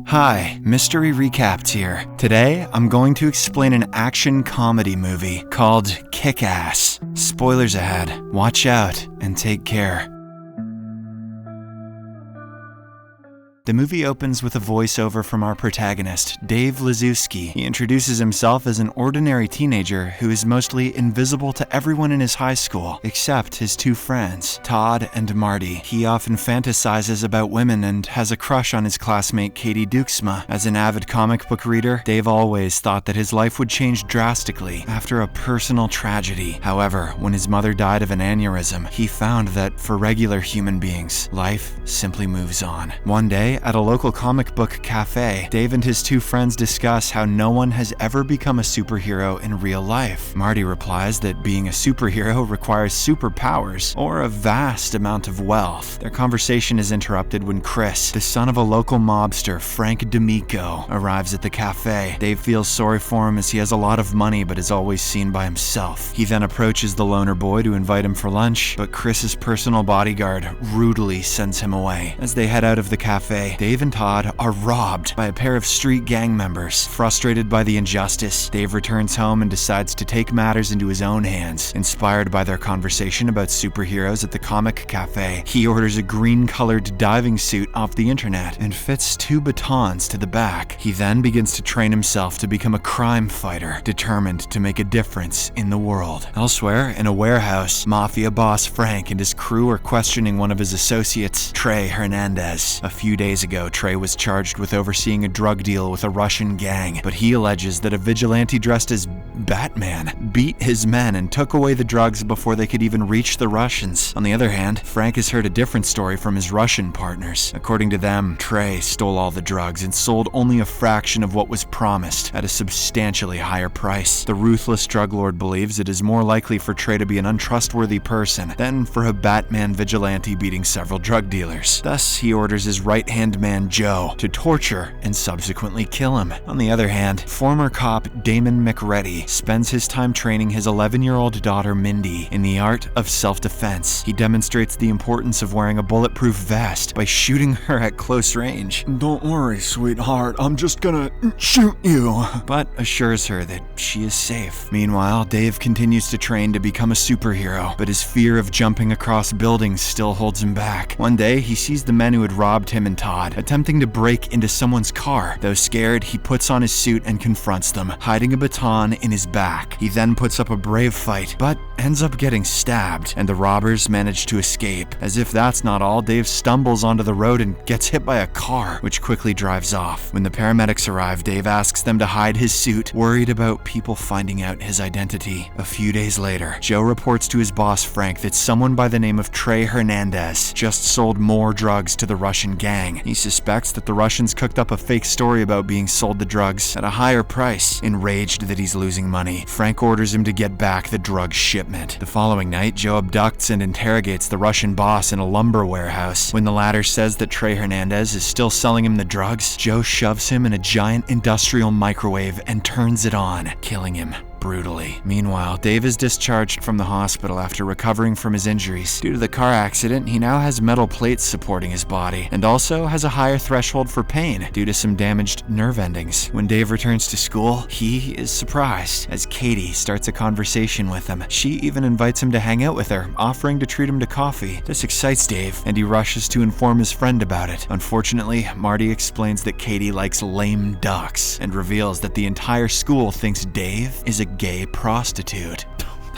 Hi, Mystery Recapped here. Today, I'm going to explain an action comedy movie called Kick-Ass. Spoilers ahead. Watch out and take care. The movie opens with a voiceover from our protagonist, Dave Lazowski. He introduces himself as an ordinary teenager who is mostly invisible to everyone in his high school, except his two friends, Todd and Marty. He often fantasizes about women and has a crush on his classmate Katie Duxma. As an avid comic book reader, Dave always thought that his life would change drastically after a personal tragedy. However, when his mother died of an aneurysm, he found that for regular human beings, life simply moves on. One day, at a local comic book cafe, Dave and his two friends discuss how no one has ever become a superhero in real life. Marty replies that being a superhero requires superpowers or a vast amount of wealth. Their conversation is interrupted when Chris, the son of a local mobster, Frank D'Amico, arrives at the cafe. Dave feels sorry for him as he has a lot of money but is always seen by himself. He then approaches the loner boy to invite him for lunch, but Chris's personal bodyguard rudely sends him away. As they head out of the cafe, Dave and Todd are robbed by a pair of street gang members. Frustrated by the injustice, Dave returns home and decides to take matters into his own hands. Inspired by their conversation about superheroes at the comic cafe, he orders a green-colored diving suit off the internet and fits 2 batons to the back. He then begins to train himself to become a crime fighter, determined to make a difference in the world. Elsewhere, in a warehouse, mafia boss Frank and his crew are questioning one of his associates, Trey Hernandez. A few days ago, Trey was charged with overseeing a drug deal with a Russian gang, but he alleges that a vigilante dressed as Batman beat his men and took away the drugs before they could even reach the Russians. On the other hand, Frank has heard a different story from his Russian partners. According to them, Trey stole all the drugs and sold only a fraction of what was promised at a substantially higher price. The ruthless drug lord believes it is more likely for Trey to be an untrustworthy person than for a Batman vigilante beating several drug dealers. Thus, he orders his right-hand man Joe to torture and subsequently kill him. On the other hand, former cop Mindy Macready spends his time training his 11-year-old daughter Mindy in the art of self-defense. He demonstrates the importance of wearing a bulletproof vest by shooting her at close range. "Don't worry, sweetheart, I'm just gonna shoot you," but assures her that she is safe. Meanwhile, Dave continues to train to become a superhero, but his fear of jumping across buildings still holds him back. One day, he sees the men who had robbed him and Todd attempting to break into someone's car. Though scared, he puts on his suit and confronts them, hiding a baton in his back. He then puts up a brave fight, but ends up getting stabbed, and the robbers manage to escape. As if that's not all, Dave stumbles onto the road and gets hit by a car, which quickly drives off. When the paramedics arrive, Dave asks them to hide his suit, worried about people finding out his identity. A few days later, Joe reports to his boss Frank that someone by the name of Trey Hernandez just sold more drugs to the Russian gang. He suspects that the Russians cooked up a fake story about being sold the drugs at a higher price. Enraged that he's losing money, Frank orders him to get back the drug shipment. The following night, Joe abducts and interrogates the Russian boss in a lumber warehouse. When the latter says that Trey Hernandez is still selling him the drugs, Joe shoves him in a giant industrial microwave and turns it on, killing him brutally. Meanwhile, Dave is discharged from the hospital after recovering from his injuries. Due to the car accident, he now has metal plates supporting his body, and also has a higher threshold for pain due to some damaged nerve endings. When Dave returns to school, he is surprised as Katie starts a conversation with him. She even invites him to hang out with her, offering to treat him to coffee. This excites Dave, and he rushes to inform his friend about it. Unfortunately, Marty explains that Katie likes lame ducks, and reveals that the entire school thinks Dave is a gay prostitute.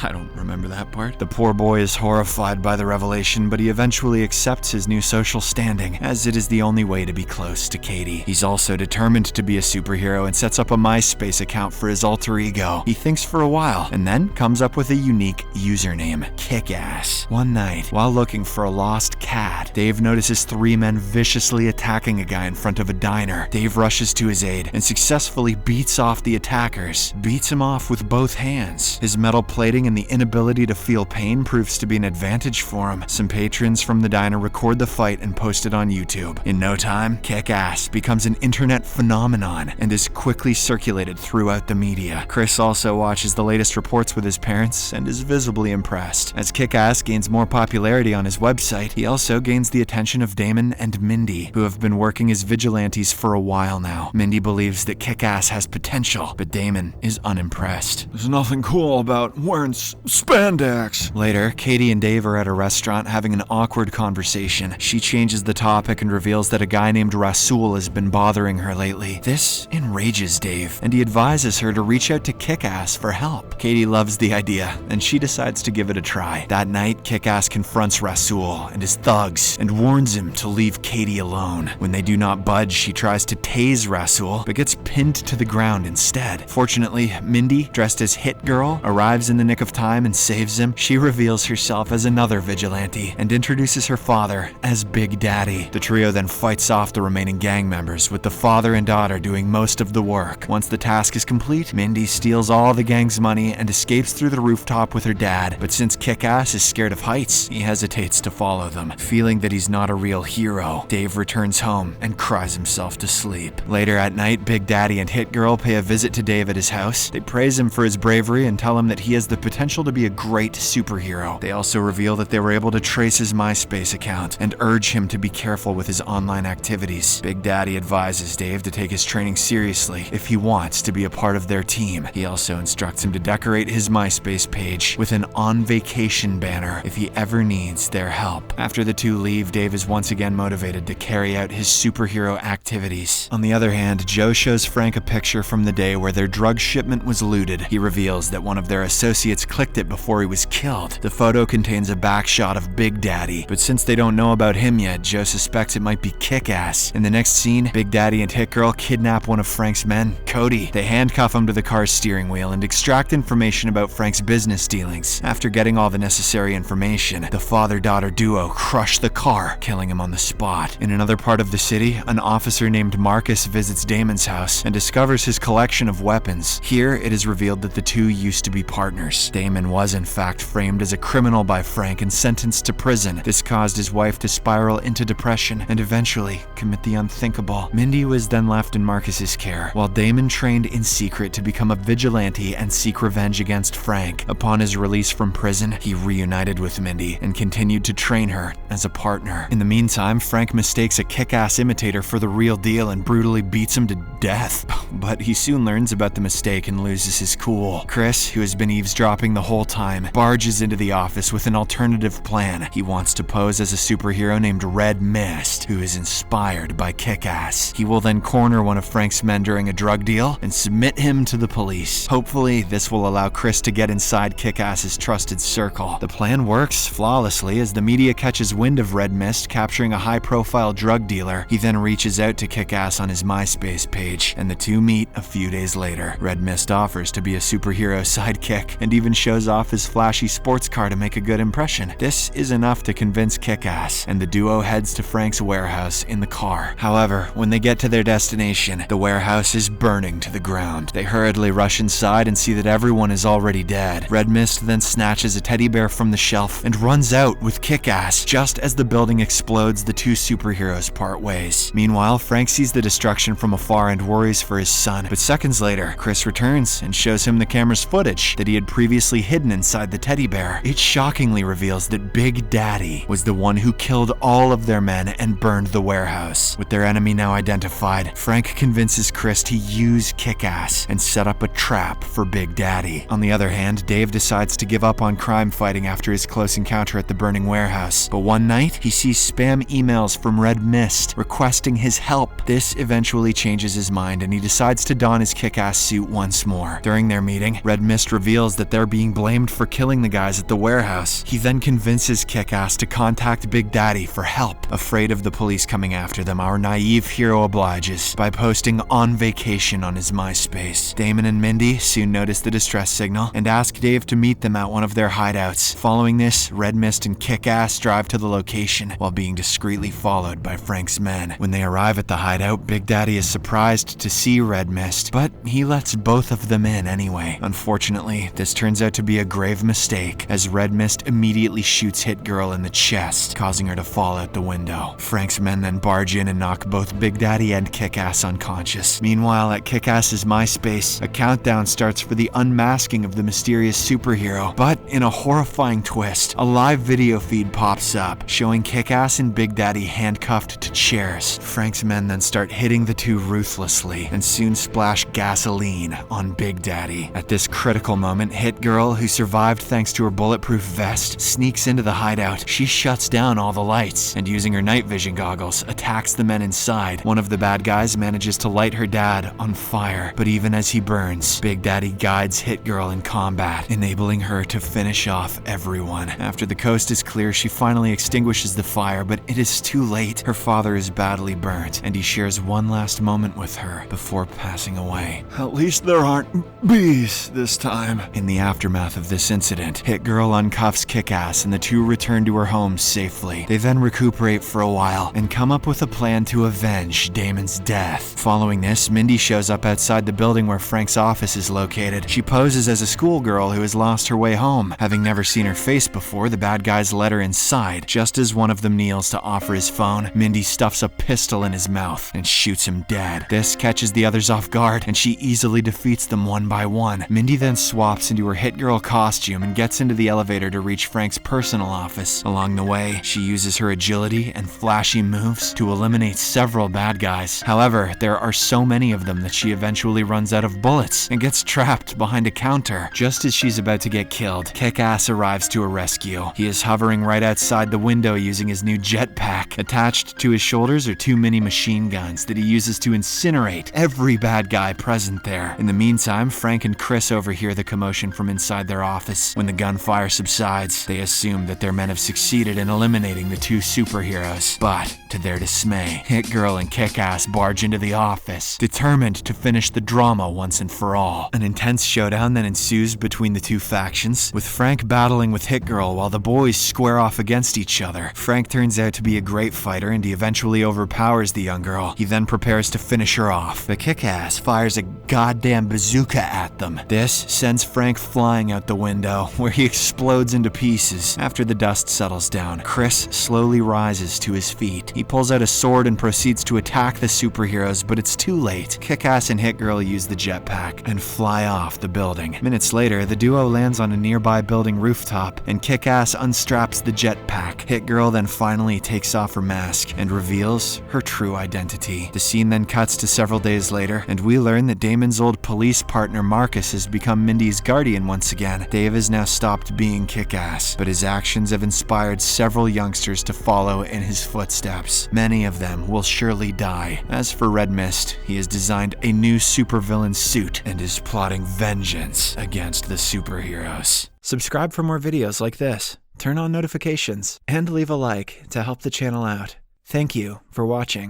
I don't remember that part. The poor boy is horrified by the revelation, but he eventually accepts his new social standing, as it is the only way to be close to Katie. He's also determined to be a superhero and sets up a MySpace account for his alter ego. He thinks for a while, and then comes up with a unique username, Kick-Ass. One night, while looking for a lost cat, Dave notices 3 men viciously attacking a guy in front of a diner. Dave rushes to his aid and successfully beats off the attackers, beats him off with both hands. His metal plating suffering and the inability to feel pain proves to be an advantage for him. Some patrons from the diner record the fight and post it on YouTube. In no time, Kick-Ass becomes an internet phenomenon and is quickly circulated throughout the media. Chris also watches the latest reports with his parents and is visibly impressed. As Kick-Ass gains more popularity on his website, he also gains the attention of Damon and Mindy, who have been working as vigilantes for a while now. Mindy believes that Kick-Ass has potential, but Damon is unimpressed. There's nothing cool about wearing spandex. Later, Katie and Dave are at a restaurant having an awkward conversation. She changes the topic and reveals that a guy named Rasul has been bothering her lately. This enrages Dave, and he advises her to reach out to Kick-Ass for help. Katie loves the idea, and she decides to give it a try. That night, Kick-Ass confronts Rasul and his thugs and warns him to leave Katie alone. When they do not budge, she tries to tase Rasul, but gets pinned to the ground instead. Fortunately, Mindy, dressed as Hit Girl, arrives in the nick of time and saves him. She reveals herself as another vigilante and introduces her father as Big Daddy. The trio then fights off the remaining gang members, with the father and daughter doing most of the work. Once the task is complete, Mindy steals all the gang's money and escapes through the rooftop with her dad, but since Kick-Ass is scared of heights, he hesitates to follow them. Feeling that he's not a real hero, Dave returns home and cries himself to sleep. Later at night, Big Daddy and Hit Girl pay a visit to Dave at his house. They praise him for his bravery and tell him that he has the potential to be a great superhero. They also reveal that they were able to trace his MySpace account and urge him to be careful with his online activities. Big Daddy advises Dave to take his training seriously if he wants to be a part of their team. He also instructs him to decorate his MySpace page with an on vacation banner if he ever needs their help. After the two leave, Dave is once again motivated to carry out his superhero activities. On the other hand, Joe shows Frank a picture from the day where their drug shipment was looted. He reveals that one of their associates clicked it before he was killed. The photo contains a back shot of Big Daddy, but since they don't know about him yet, Joe suspects it might be Kick-Ass. In the next scene, Big Daddy and Hit Girl kidnap one of Frank's men, Cody. They handcuff him to the car's steering wheel and extract information about Frank's business dealings. After getting all the necessary information, the father-daughter duo crush the car, killing him on the spot. In another part of the city, an officer named Marcus visits Damon's house and discovers his collection of weapons. Here, it is revealed that the two used to be partners. Damon was in fact framed as a criminal by Frank and sentenced to prison. This caused his wife to spiral into depression and eventually commit the unthinkable. Mindy was then left in Marcus's care, while Damon trained in secret to become a vigilante and seek revenge against Frank. Upon his release from prison, he reunited with Mindy and continued to train her as a partner. In the meantime, Frank mistakes a Kick-Ass imitator for the real deal and brutally beats him to death. But he soon learns about the mistake and loses his cool. Chris, who has been eavesdropping the whole time, barges into the office with an alternative plan. He wants to pose as a superhero named Red Mist, who is inspired by Kick-Ass. He will then corner one of Frank's men during a drug deal and submit him to the police. Hopefully, this will allow Chris to get inside Kick-Ass's trusted circle. The plan works flawlessly as the media catches wind of Red Mist capturing a high-profile drug dealer. He then reaches out to Kick-Ass on his MySpace page, and the two meet a few days later. Red Mist offers to be a superhero sidekick and even shows off his flashy sports car to make a good impression. This is enough to convince Kick-Ass, and the duo heads to Frank's warehouse in the car. However, when they get to their destination, the warehouse is burning to the ground. They hurriedly rush inside and see that everyone is already dead. Red Mist then snatches a teddy bear from the shelf and runs out with Kick-Ass. Just as the building explodes, the two superheroes part ways. Meanwhile, Frank sees the destruction from afar and worries for his son, but seconds later, Chris returns and shows him the camera's footage that he had previously hidden inside the teddy bear. It shockingly reveals that Big Daddy was the one who killed all of their men and burned the warehouse. With their enemy now identified, Frank convinces Chris to use Kick-Ass and set up a trap for Big Daddy. On the other hand, Dave decides to give up on crime fighting after his close encounter at the burning warehouse. But one night, he sees spam emails from Red Mist requesting his help. This eventually changes his mind and he decides to don his Kick-Ass suit once more. During their meeting, Red Mist reveals that they're being blamed for killing the guys at the warehouse. He then convinces Kick-Ass to contact Big Daddy for help. Afraid of the police coming after them, our naive hero obliges by posting "on vacation" location on his MySpace. Damon and Mindy soon notice the distress signal and ask Dave to meet them at one of their hideouts. Following this, Red Mist and Kick-Ass drive to the location while being discreetly followed by Frank's men. When they arrive at the hideout, Big Daddy is surprised to see Red Mist, but he lets both of them in anyway. Unfortunately, this turns out to be a grave mistake, as Red Mist immediately shoots Hit Girl in the chest, causing her to fall out the window. Frank's men then barge in and knock both Big Daddy and Kick-Ass unconscious. Meanwhile, at Kick-Ass's MySpace, a countdown starts for the unmasking of the mysterious superhero, but in a horrifying twist, a live video feed pops up, showing Kick-Ass and Big Daddy handcuffed to chairs. Frank's men then start hitting the two ruthlessly, and soon splash gasoline on Big Daddy. At this critical moment, Hit Girl, who survived thanks to her bulletproof vest, sneaks into the hideout. She shuts down all the lights, and using her night vision goggles, attacks the men inside. One of the bad guys manages to light her dad on fire, but even as he burns, Big Daddy guides Hit Girl in combat, enabling her to finish off everyone. After the coast is clear, she finally extinguishes the fire, but it is too late. Her father is badly burnt, and he shares one last moment with her before passing away. At least there aren't bees this time. In the aftermath of this incident, Hit Girl uncuffs Kick-Ass and the two return to her homes safely. They then recuperate for a while and come up with a plan to avenge Damon's death. Following this, Mindy shows up outside the building where Frank's office is located. She poses as a schoolgirl who has lost her way home. Having never seen her face before, the bad guys let her inside. Just as one of them kneels to offer his phone, Mindy stuffs a pistol in his mouth and shoots him dead. This catches the others off guard, and she easily defeats them one by one. Mindy then swaps into her Hit Girl costume and gets into the elevator to reach Frank's personal office. Along the way, she uses her agility and flashy moves to eliminate several bad guys. However, there are so many of them that she eventually runs out of bullets and gets trapped behind a counter. Just as she's about to get killed, Kick-Ass arrives to her rescue. He is hovering right outside the window using his new jetpack. Attached to his shoulders are two mini machine guns that he uses to incinerate every bad guy present there. In the meantime, Frank and Chris overhear the commotion from inside their office. When the gunfire subsides, they assume that their men have succeeded in eliminating the two superheroes. But, to their dismay, Hit Girl and Kick-Ass barge into the office, determined to finish the drama once and for all. An intense showdown then ensues between the two factions, with Frank battling with Hit Girl while the boys square off against each other. Frank turns out to be a great fighter, and he eventually overpowers the young girl. He then prepares to finish her off, but Kick-Ass fires a goddamn bazooka at them. This sends Frank flying out the window, where he explodes into pieces. After the dust settles down, Chris slowly rises to his feet. He pulls out a sword and proceeds to attack the superheroes, but it's too late. Kick-Ass and Hit Girl use the jetpack and fly off the building. Minutes later, the duo lands on a nearby building rooftop, and Kick-Ass unstraps the jetpack. Hit Girl then finally takes off her mask and reveals her true identity. The scene then cuts to several days later, and we learn that Damon's old police partner Marcus has become Mindy's guardian once again. Dave has now stopped being Kick-Ass, but his actions have inspired several youngsters to follow in his footsteps. Many of them will surely die. As for Red Mist, he has designed a new supervillain suit and is plotting vengeance against the superheroes. Subscribe for more videos like this, turn on notifications, and leave a like to help the channel out. Thank you for watching.